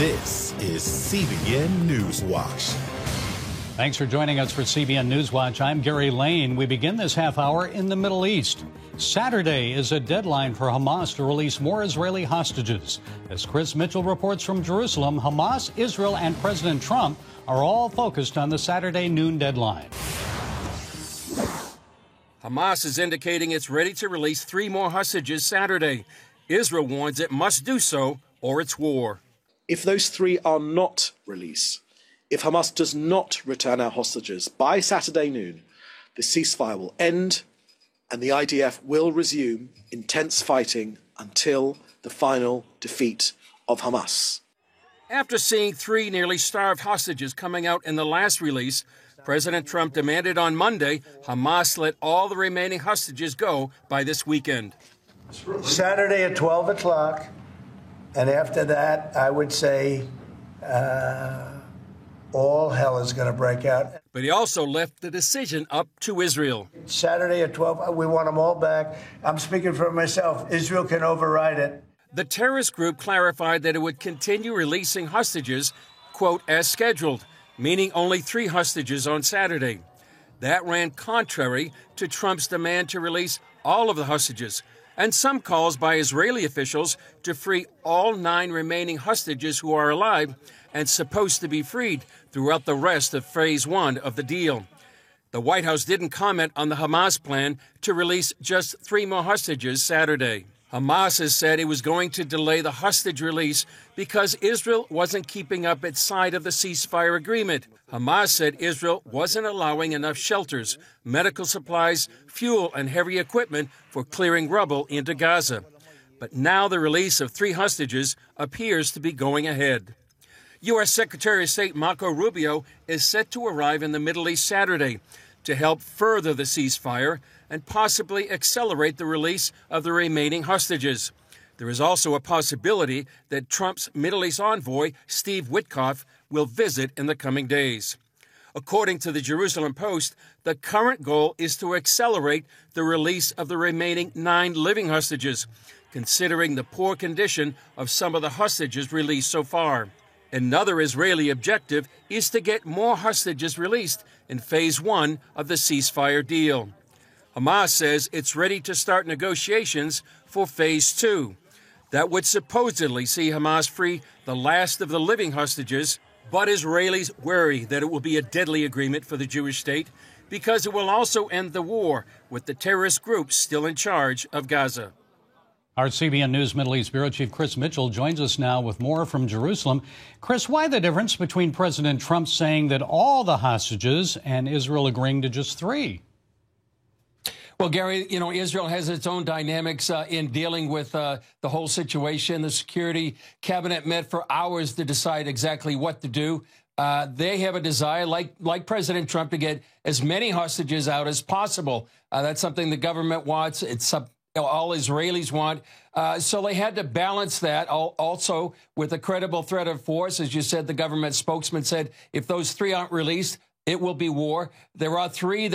This is CBN NewsWatch. Thanks for joining us for CBN NewsWatch. I'm Gary Lane. We begin this half hour in the Middle East. Saturday is a deadline for Hamas to release more Israeli hostages. As Chris Mitchell reports from Jerusalem, Hamas, Israel, and President Trump are all focused on the Saturday noon deadline. Hamas is indicating it's ready to release 3 more hostages Saturday. Israel warns it must do so or it's war. If those 3 are not released, if Hamas does not return our hostages by Saturday noon, the ceasefire will end and the IDF will resume intense fighting until the final defeat of Hamas. After seeing 3 nearly starved hostages coming out in the last release, President Trump demanded on Monday Hamas let all the remaining hostages go by this weekend. Saturday at 12 o'clock, and after that, I would say all hell is going to break out. But he also left the decision up to Israel. Saturday at 12, we want them all back. I'm speaking for myself. Israel can override it. The terrorist group clarified that it would continue releasing hostages, quote, as scheduled, meaning only 3 hostages on Saturday. That ran contrary to Trump's demand to release all of the hostages and some calls by Israeli officials to free all 9 remaining hostages who are alive and supposed to be freed throughout the rest of Phase 1 of the deal. The White House didn't comment on the Hamas plan to release just 3 more hostages Saturday. Hamas has said it was going to delay the hostage release because Israel wasn't keeping up its side of the ceasefire agreement. Hamas said Israel wasn't allowing enough shelters, medical supplies, fuel, and heavy equipment for clearing rubble into Gaza. But now the release of 3 hostages appears to be going ahead. U.S. Secretary of State Marco Rubio is set to arrive in the Middle East Saturday to help further the ceasefire and possibly accelerate the release of the remaining hostages. There is also a possibility that Trump's Middle East envoy, Steve Witkoff, will visit in the coming days. According to the Jerusalem Post, the current goal is to accelerate the release of the remaining 9 living hostages, considering the poor condition of some of the hostages released so far. Another Israeli objective is to get more hostages released in Phase 1 of the ceasefire deal. Hamas says it's ready to start negotiations for Phase 2. That would supposedly see Hamas free the last of the living hostages, but Israelis worry that it will be a deadly agreement for the Jewish state because it will also end the war with the terrorist groups still in charge of Gaza. Our CBN News Middle East Bureau Chief Chris Mitchell joins us now with more from Jerusalem. Chris, why the difference between President Trump saying that all the hostages and Israel agreeing to just 3? Well, Gary, Israel has its own dynamics in dealing with the whole situation. The Security Cabinet met for hours to decide exactly what to do. They have a desire, like President Trump, to get as many hostages out as possible. That's something the government wants. It's all Israelis want. So they had to balance that also with a credible threat of force. As you said, the government spokesman said if those 3 aren't released, it will be war. There are 3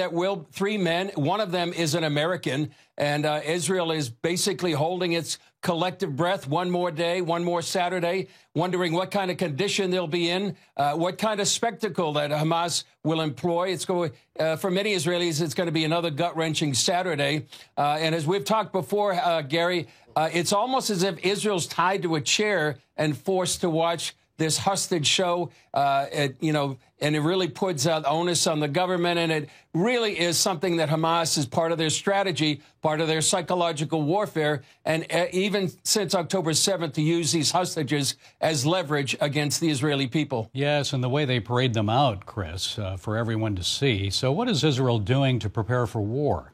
men. One of them is an American, and Israel is basically holding its collective breath one more day, one more Saturday, wondering what kind of condition they'll be in, what kind of spectacle that Hamas will employ. It's going for many Israelis, it's going to be another gut-wrenching Saturday. And as we've talked before, Gary, it's almost as if Israel's tied to a chair and forced to watch this hostage show, and it really puts out onus on the government. And it really is something that Hamas is part of their strategy, part of their psychological warfare. And even since October 7th, to use these hostages as leverage against the Israeli people. Yes, and the way they parade them out, Chris, for everyone to see. So what is Israel doing to prepare for war?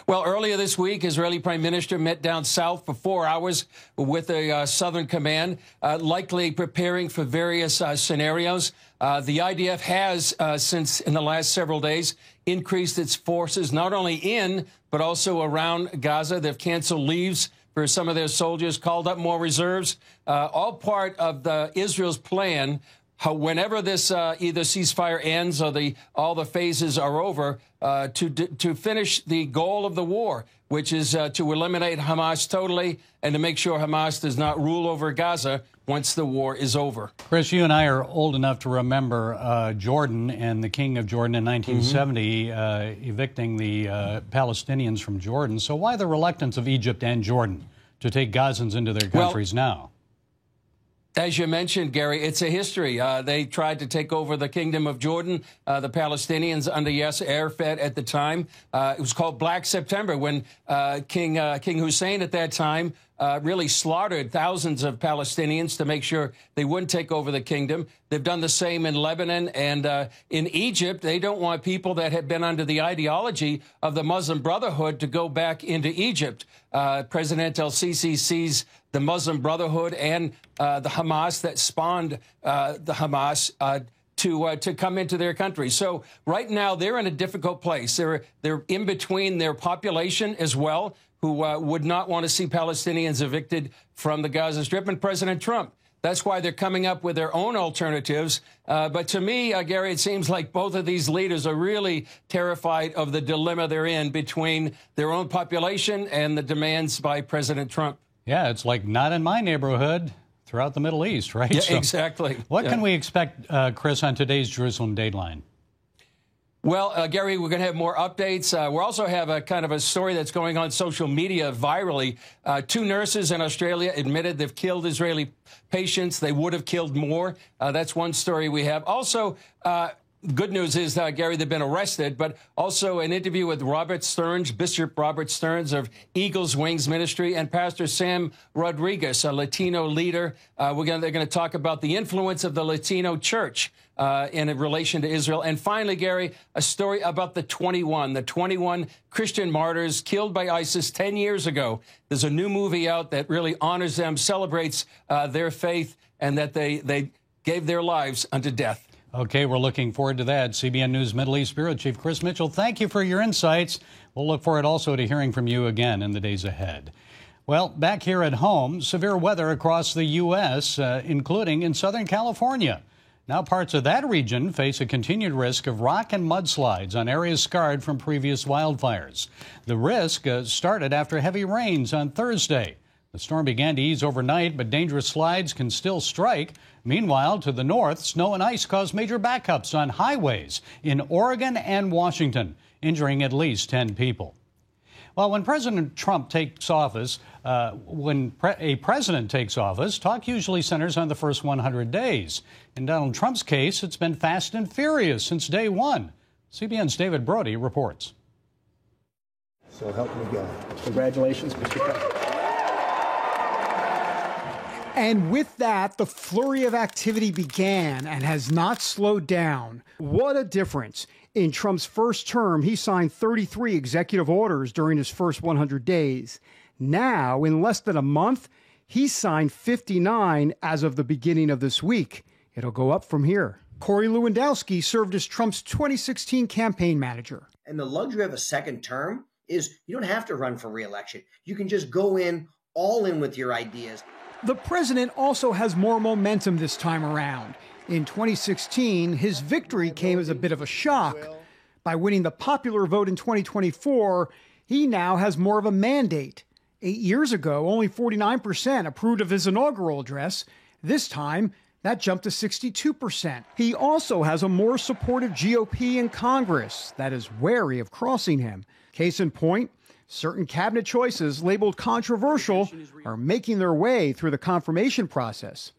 Well, earlier this week, Israeli Prime Minister met down south for 4 hours with a Southern Command, likely preparing for various scenarios. The IDF has, since in the last several days, increased its forces not only in, but also around Gaza. They've canceled leaves for some of their soldiers, called up more reserves, all part of Israel's plan whenever this either ceasefire ends or all the phases are over, to finish the goal of the war, which is to eliminate Hamas totally and to make sure Hamas does not rule over Gaza once the war is over. Chris, you and I are old enough to remember Jordan and the King of Jordan in 1970 evicting the Palestinians from Jordan. So why the reluctance of Egypt and Jordan to take Gazans into their countries now? As you mentioned, Gary, it's a history. They tried to take over the Kingdom of Jordan, the Palestinians under Yasser Arafat at the time. It was called Black September when King Hussein at that time really slaughtered thousands of Palestinians to make sure they wouldn't take over the kingdom. They've done the same in Lebanon and in Egypt. They don't want people that have been under the ideology of the Muslim Brotherhood to go back into Egypt. President el-Sisi sees the Muslim Brotherhood and the Hamas that spawned the Hamas to come into their country. So right now they're in a difficult place. They're in between their population as well, who would not want to see Palestinians evicted from the Gaza Strip, and President Trump. That's why they're coming up with their own alternatives. But to me, Gary, it seems like both of these leaders are really terrified of the dilemma they're in between their own population and the demands by President Trump. Yeah, it's like not in my neighborhood throughout the Middle East, right? Yeah, so exactly. What can we expect, Chris, on today's Jerusalem Dateline? Well, Gary, we're going to have more updates. We also have a kind of a story that's going on social media virally. 2 nurses in Australia admitted they've killed Israeli patients. They would have killed more. That's one story we have. Also, good news is, Gary, they've been arrested, but also an interview with Robert Stearns, Bishop Robert Stearns of Eagles Wings Ministry, and Pastor Sam Rodriguez, a Latino leader. They're going to talk about the influence of the Latino church in relation to Israel. And finally, Gary, a story about the 21 Christian martyrs killed by ISIS 10 years ago. There's a new movie out that really honors them, celebrates their faith, and that they gave their lives unto death. Okay, we're looking forward to that. CBN News Middle East Bureau Chief Chris Mitchell, thank you for your insights. We'll look forward also to hearing from you again in the days ahead. Well, back here at home, severe weather across the U.S., including in Southern California. Now parts of that region face a continued risk of rock and mudslides on areas scarred from previous wildfires. The risk started after heavy rains on Thursday. The storm began to ease overnight, but dangerous slides can still strike. Meanwhile, to the north, snow and ice caused major backups on highways in Oregon and Washington, injuring at least 10 people. Well, when President Trump takes office, a president takes office, talk usually centers on the first 100 days. In Donald Trump's case, it's been fast and furious since day one. CBN's David Brody reports. So help me God. Congratulations, Mr. President. And with that, the flurry of activity began and has not slowed down. What a difference. In Trump's first term, he signed 33 executive orders during his first 100 days. Now, in less than a month, he signed 59 as of the beginning of this week. It'll go up from here. Corey Lewandowski served as Trump's 2016 campaign manager. And the luxury of a second term is you don't have to run for re-election. You can just go in all in with your ideas. The president also has more momentum this time around. In 2016, his victory came as a bit of a shock. By winning the popular vote in 2024, he now has more of a mandate. 8 years ago, only 49% approved of his inaugural address. This time, that jumped to 62%. He also has a more supportive GOP in Congress that is wary of crossing him. Case in point, certain cabinet choices labeled controversial are making their way through the confirmation process.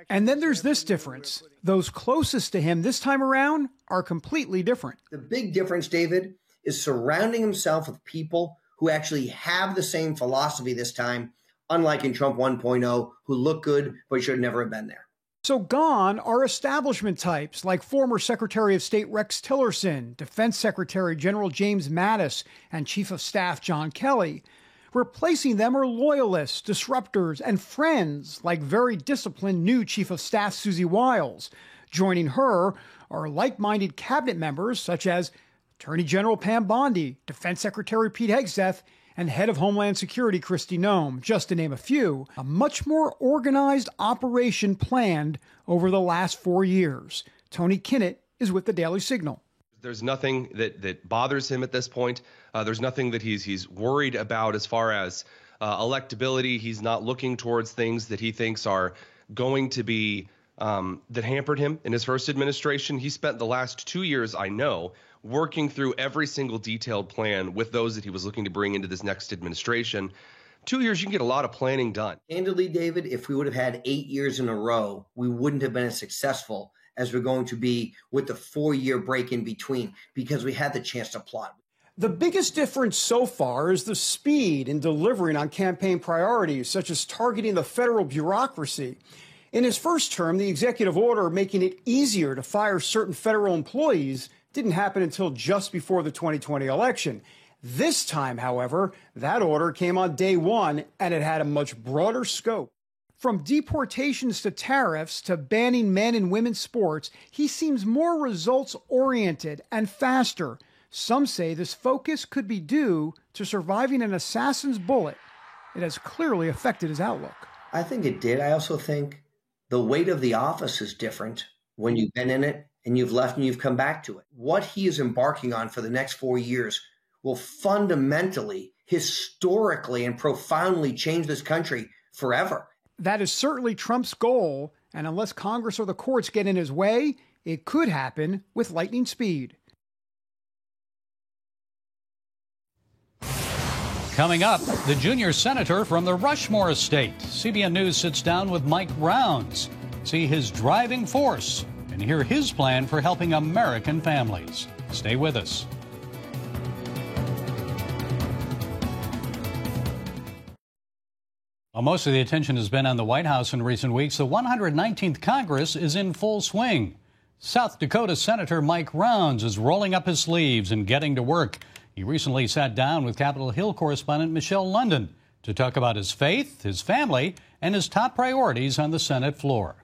And then there's this difference. Those closest to him this time around are completely different. The big difference, David, is surrounding himself with people who actually have the same philosophy this time, unlike in Trump 1.0, who look good but should never have been there. So gone are establishment types like former Secretary of State Rex Tillerson, Defense Secretary General James Mattis, and Chief of Staff John Kelly. Replacing them are loyalists, disruptors, and friends like very disciplined new Chief of Staff Susie Wiles. Joining her are like-minded cabinet members such as Attorney General Pam Bondi, Defense Secretary Pete Hegseth, and head of Homeland Security Kristi Noem, just to name a few. A much more organized operation planned over the last 4 years. Tony Kinnett is with the Daily Signal. There's nothing that bothers him at this point. There's nothing that he's worried about as far as electability. He's not looking towards things that he thinks are going to be that hampered him in his first administration. He spent the last 2 years, I know, working through every single detailed plan with those that he was looking to bring into this next administration. 2 years, you can get a lot of planning done. Candidly, David, if we would have had 8 years in a row, we wouldn't have been as successful as we're going to be with the 4-year break in between, because we had the chance to plot. The biggest difference so far is the speed in delivering on campaign priorities, such as targeting the federal bureaucracy. In his first term, the executive order making it easier to fire certain federal employees didn't happen until just before the 2020 election. This time, however, that order came on day one, and it had a much broader scope. From deportations to tariffs to banning men and women's sports, he seems more results-oriented and faster. Some say this focus could be due to surviving an assassin's bullet. It has clearly affected his outlook. I think it did. I also think the weight of the office is different when you've been in it and you've left and you've come back to it. What he is embarking on for the next 4 years will fundamentally, historically, and profoundly change this country forever. That is certainly Trump's goal, and unless Congress or the courts get in his way, it could happen with lightning speed. Coming up, the junior senator from the Rushmore estate. CBN News sits down with Mike Rounds, see his driving force, and hear his plan for helping American families. Stay with us. While most of the attention has been on the White House in recent weeks, the 119th Congress is in full swing. South Dakota Senator Mike Rounds is rolling up his sleeves and getting to work. He recently sat down with Capitol Hill correspondent Michelle London to talk about his faith, his family, and his top priorities on the Senate floor.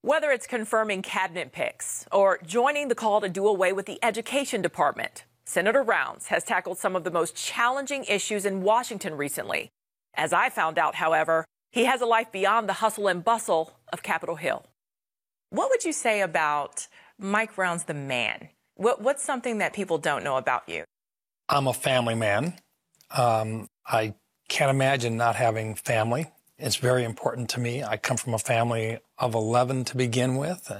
Whether it's confirming cabinet picks or joining the call to do away with the education department, Senator Rounds has tackled some of the most challenging issues in Washington recently. As I found out, however, he has a life beyond the hustle and bustle of Capitol Hill. What would you say about Mike Rounds, the man? What's something that people don't know about you? I'm a family man. I can't imagine not having family. It's very important to me. I come from a family of 11 to begin with,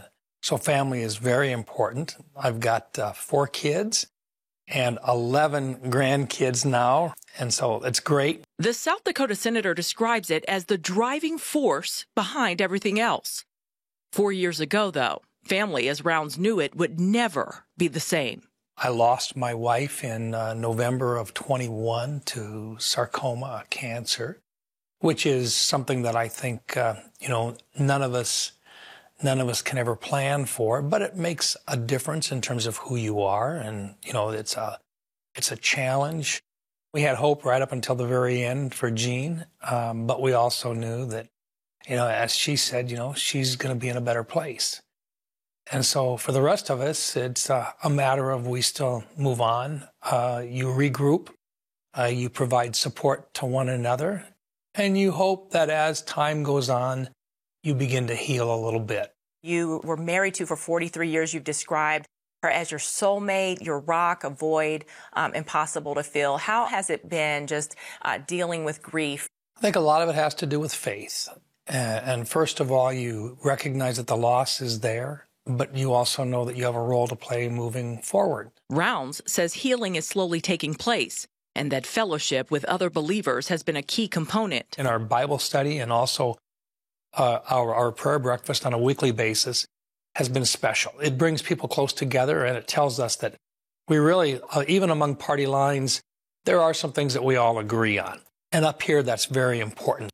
so family is very important. I've got 4 kids and 11 grandkids now, and so it's great. The South Dakota senator describes it as the driving force behind everything else. 4 years ago, though, family, as Rounds knew it, would never be the same. I lost my wife in November of 21 to sarcoma, cancer, which is something that I think, none of us can ever plan for, but it makes a difference in terms of who you are. And, it's a challenge. We had hope right up until the very end for Jean, but we also knew that, as she said, she's going to be in a better place. And so for the rest of us, it's a matter of we still move on. You regroup, you provide support to one another, and you hope that as time goes on, you begin to heal a little bit. You were married to for 43 years. You've described her as your soulmate, your rock, a void, impossible to fill. How has it been just dealing with grief? I think a lot of it has to do with faith. And first of all, you recognize that the loss is there, but you also know that you have a role to play moving forward. Rounds says healing is slowly taking place and that fellowship with other believers has been a key component. In our Bible study and also our prayer breakfast on a weekly basis has been special. It brings people close together, and it tells us that we really, even among party lines, there are some things that we all agree on. And up here, that's very important.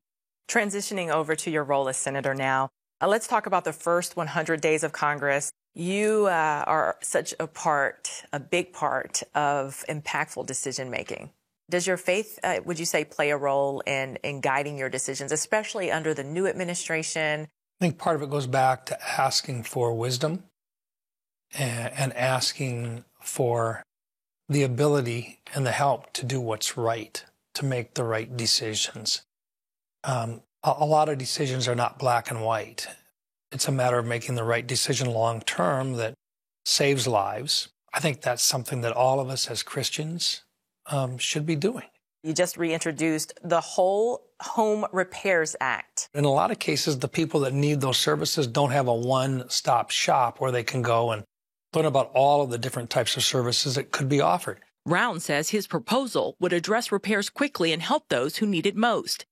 Transitioning over to your role as senator now, let's talk about the first 100 days of Congress. You are such a big part of impactful decision-making. Does your faith, would you say, play a role in guiding your decisions, especially under the new administration? I think part of it goes back to asking for wisdom and asking for the ability and the help to do what's right, to make the right decisions. A lot of decisions are not black and white. It's a matter of making the right decision long term that saves lives. I think that's something that all of us as Christians should be doing. You just reintroduced the Whole Home Repairs Act. In a lot of cases, the people that need those services don't have a one-stop shop where they can go and learn about all of the different types of services that could be offered. Round says his proposal would address repairs quickly and help those who need it most.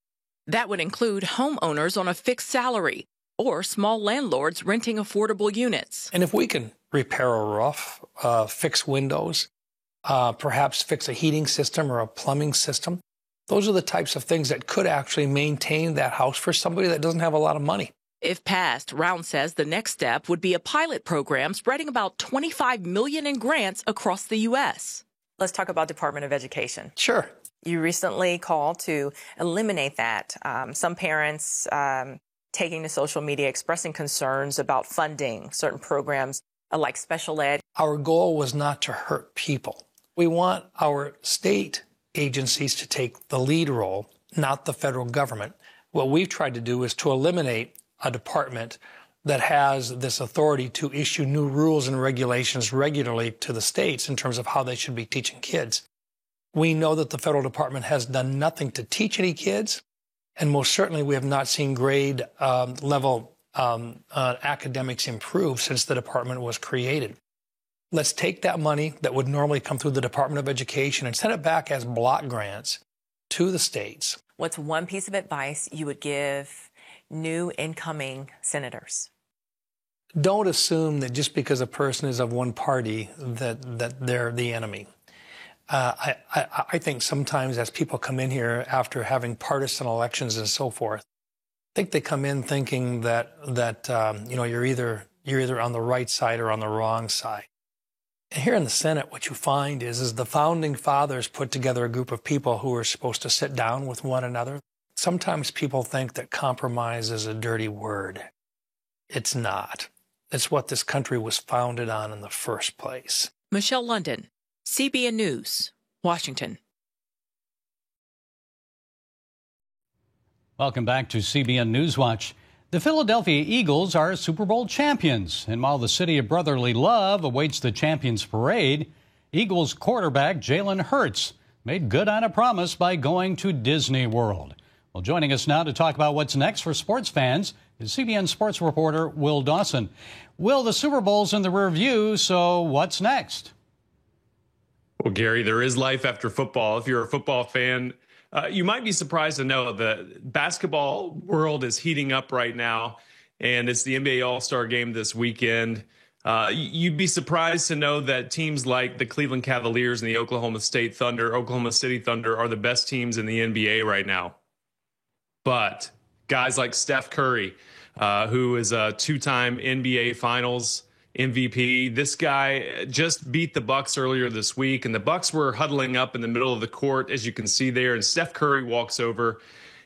That would include homeowners on a fixed salary or small landlords renting affordable units. And if we can repair a roof, fix windows, perhaps fix a heating system or a plumbing system, those are the types of things that could actually maintain that house for somebody that doesn't have a lot of money. If passed, Round says the next step would be a pilot program spreading about $25 million in grants across the U.S. Let's talk about Department of Education. Sure. You recently called to eliminate that. Some parents taking to social media expressing concerns about funding certain programs like special ed. Our goal was not to hurt people. We want our state agencies to take the lead role, not the federal government. What we've tried to do is to eliminate a department that has this authority to issue new rules and regulations regularly to the states in terms of how they should be teaching kids. We know that the federal department has done nothing to teach any kids, and most certainly we have not seen grade level academics improve since the department was created. Let's take that money that would normally come through the Department of Education and send it back as block grants to the states. What's one piece of advice you would give new incoming senators? Don't assume that just because a person is of one party that they're the enemy. I think sometimes as people come in here after having partisan elections and so forth, I think they come in thinking that you're either on the right side or on the wrong side. And here in the Senate, what you find is the founding fathers put together a group of people who are supposed to sit down with one another. Sometimes people think that compromise is a dirty word. It's not. It's what this country was founded on in the first place. Michelle London, CBN News, Washington. Welcome back to CBN NewsWatch. The Philadelphia Eagles are Super Bowl champions, and while the city of brotherly love awaits the champions parade, Eagles quarterback Jalen Hurts made good on a promise by going to Disneyworld. Well, joining us now to talk about what's next for sports fans is CBN sports reporter Will Dawson. Will, the Super Bowl's in the rear view, so what's next? Well, Gary, there is life after football. If you're a football fan, you might be surprised to know the basketball world is heating up right now, and it's the NBA All-Star Game this weekend. You'd be surprised to know that teams like the Cleveland Cavaliers and the Oklahoma City Thunder are the best teams in the NBA right now. But guys like Steph Curry, who is a two-time NBA Finals MVP. This guy just beat the Bucks earlier this week, and the Bucks were huddling up in the middle of the court, as you can see there, and Steph Curry walks over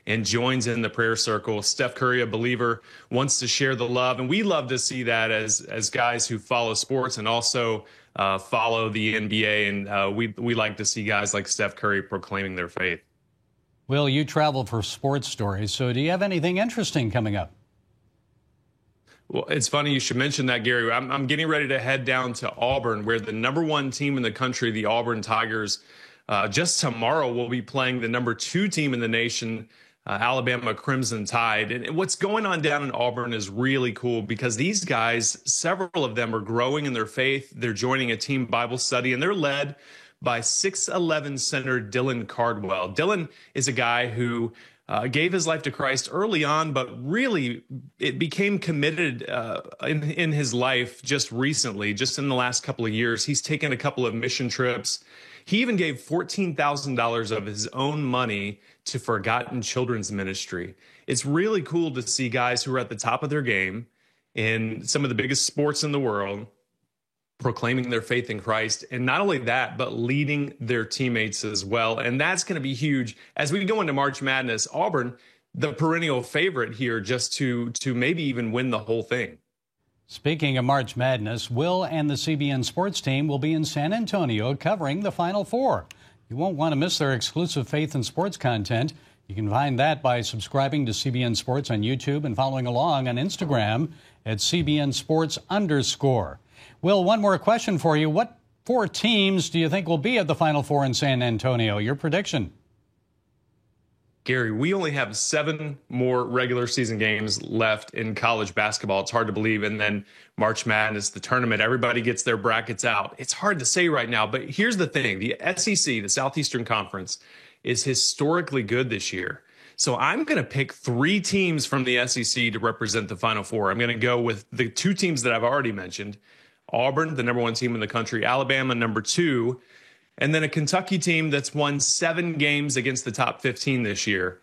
and joins in the prayer circle. Steph Curry, a believer, wants to share the love, and we love to see that as guys who follow sports and also follow the NBA, and we like to see guys like Steph Curry proclaiming their faith. Will, you travel for sports stories, so do you have anything interesting coming up? Well, it's funny you should mention that, Gary. I'm getting ready to head down to Auburn, where the #1 team in the country, the Auburn Tigers, just tomorrow will be playing the #2 team in the nation, Alabama Crimson Tide. And what's going on down in Auburn is really cool because these guys, several of them are growing in their faith. They're joining a team Bible study, and they're led by 6'11" center Dylan Cardwell. Dylan is a guy who gave his life to Christ early on, but really it became committed in his life just recently, just in the last couple of years. He's taken a couple of mission trips. He even gave $14,000 of his own money to Forgotten Children's Ministry. It's really cool to see guys who are at the top of their game in some of the biggest sports in the world proclaiming their faith in Christ. And not only that, but leading their teammates as well. And that's going to be huge. As we go into March Madness, Auburn, the perennial favorite here, just to maybe even win the whole thing. Speaking of March Madness, Will and the CBN Sports team will be in San Antonio covering the Final Four. You won't want to miss their exclusive faith and sports content. You can find that by subscribing to CBN Sports on YouTube and following along on Instagram at CBN Sports _. Will, one more question for you. What 4 teams do you think will be at the Final Four in San Antonio? Your prediction? Gary, we only have 7 more regular season games left in college basketball. It's hard to believe. And then March Madness, the tournament, everybody gets their brackets out. It's hard to say right now, but here's the thing. The SEC, the Southeastern Conference, is historically good this year. So I'm going to pick 3 teams from the SEC to represent the Final Four. I'm going to go with the 2 teams that I've already mentioned. Auburn, the #1 team in the country, Alabama, #2, and then a Kentucky team that's won 7 games against the top 15 this year,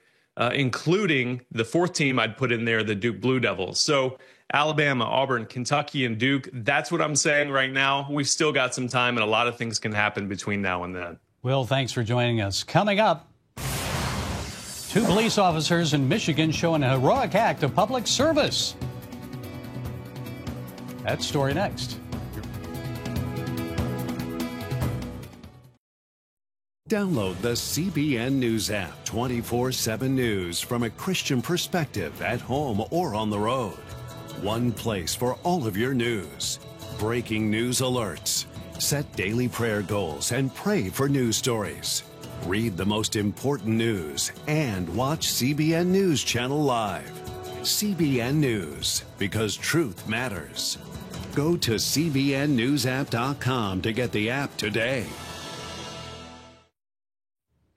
including the 4th team I'd put in there, the Duke Blue Devils. So Alabama, Auburn, Kentucky, and Duke, that's what I'm saying right now. We've still got some time, and a lot of things can happen between now and then. Will, thanks for joining us. Coming up, 2 police officers in Michigan show an heroic act of public service. That story next. Download the CBN News app, 24/7 news from a Christian perspective at home or on the road. One place for all of your news. Breaking news alerts. Set daily prayer goals and pray for news stories. Read the most important news and watch CBN News Channel live. CBN News, because truth matters. Go to cbnnewsapp.com to get the app today.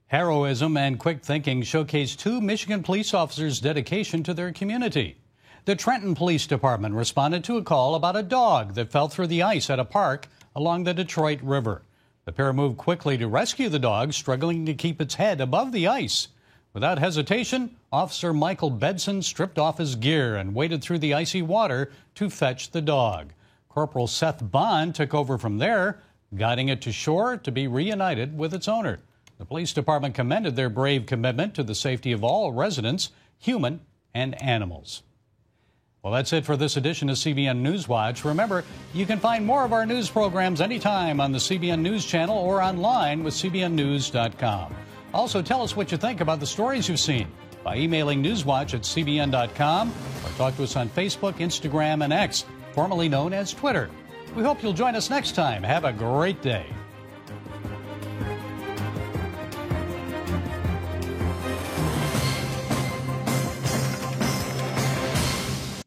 Heroism and quick thinking showcased 2 Michigan police officers' dedication to their community. The Trenton Police Department responded to a call about a dog that fell through the ice at a park along the Detroit River. The pair moved quickly to rescue the dog, struggling to keep its head above the ice. Without hesitation, Officer Michael Bedson stripped off his gear and waded through the icy water to fetch the dog. Corporal Seth Bond took over from there, guiding it to shore to be reunited with its owner. The police department commended their brave commitment to the safety of all residents, human and animals. Well, that's it for this edition of CBN NewsWatch. Remember, you can find more of our news programs anytime on the CBN News Channel or online with cbnnews.com. Also, tell us what you think about the stories you've seen by emailing newswatch@cbn.com or talk to us on Facebook, Instagram, and X, formerly known as Twitter. We hope you'll join us next time. Have a great day.